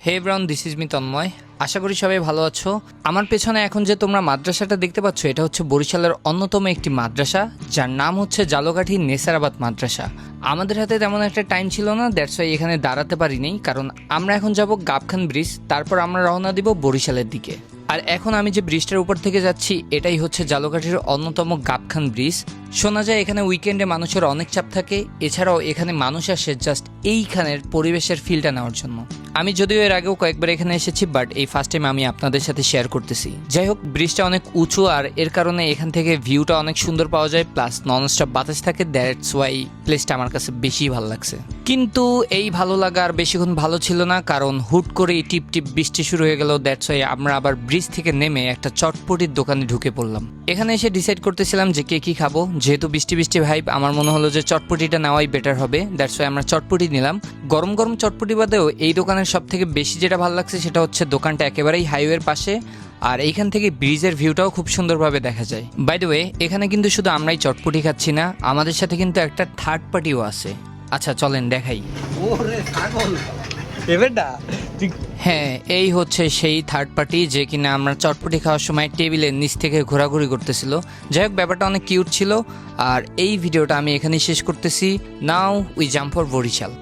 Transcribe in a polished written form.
Hey Brown, this is me Tanmay. আশা করি সবাই ভালো আছো। আমার পেছনে এখন যে তোমরা মাদ্রাসাটা দেখতে পাচ্ছ, এটা হচ্ছে বরিশালের অন্যতম একটি মাদ্রাসা, যার নাম হচ্ছে জালকাঠি নেসারাবাদ মাদ্রাসা। আমাদের হাতে তেমন একটা টাইম ছিল না, দ্যাটস ওয়াই এখানে দাঁড়াতে পারিনি, কারণ আমরা এখন যাব গাবখান ব্রিজ, তারপর আমরা রওনা দিব বরিশালের দিকে। আর এখন আমি যে ব্রিজটার উপর থেকে যাচ্ছি, এটাই হচ্ছে জালকাঠির অন্যতম গাবখান ব্রিজ। শোনা যায় এখানে উইকেন্ডে মানুষের অনেক চাপ থাকে, এছাড়াও এখানে মানুষ আসে জাস্ট এইখানের পরিবেশের ফিলটা নেওয়ার জন্য। আমি যদিও এর আগেও কয়েকবার এখানে এসেছি, বাট এই ফার্স্ট টাইম আমি আপনাদের সাথে শেয়ার করতেছি। যাই হোক, ব্রিজটা অনেক উঁচু আর এর কারণে এখান থেকে ভিউটা অনেক সুন্দর পাওয়া যায়, প্লাস নন স্টপ বাতাস থাকে, দ্যাটস ওয়াই প্লেসটা আমার কাছে বেশি ভালো লাগছে। কিন্তু এই ভালো লাগা আর বেশিক্ষণ ভালো ছিল না, কারণ হুট করেই টিপ টিপ বৃষ্টি শুরু হয়ে গেল। দ্যাটস ওয়াই আমরা আবার ব্রিজ থেকে নেমে একটা চটপটির দোকানে ঢুকে পড়লাম। এখানে এসে ডিসাইড করতেছিলাম যে কে কি খাবো। যেহেতু বৃষ্টি বৃষ্টি ভাইব, আমার মনে হলো যে চটপটিটা নেওয়াই বেটার হবে, দ্যাটস ওয়াই আমরা চটপটি নিলাম। গরম গরম চটপটি বাদেও এই দোকানের সব থেকে বেশি যেটা ভালো লাগছে সেটা হচ্ছে দোকানটা একেবারেই হাইওয়ের পাশে, আর এইখান থেকে ব্রিজের ভিউটাও খুব সুন্দরভাবে দেখা যায়। বাই দ্য ওয়ে, এখানে কিন্তু শুধু আমরাই চটপটি খাচ্ছি না, আমাদের সাথে কিন্তু একটা থার্ড পার্টিও আছে। আচ্ছা চলেন দেখাই। হ্যাঁ, এই হচ্ছে সেই থার্ড পার্টি যে কিনা আমরা চটপটি খাওয়ার সময় টেবিলের নিচ থেকে ঘোরাঘুরি করতেছিল। যাই হোক, ব্যাপারটা অনেক কিউট ছিল। আর এই ভিডিওটা আমি এখানেই শেষ করতেছি। Now we jump for Barishal.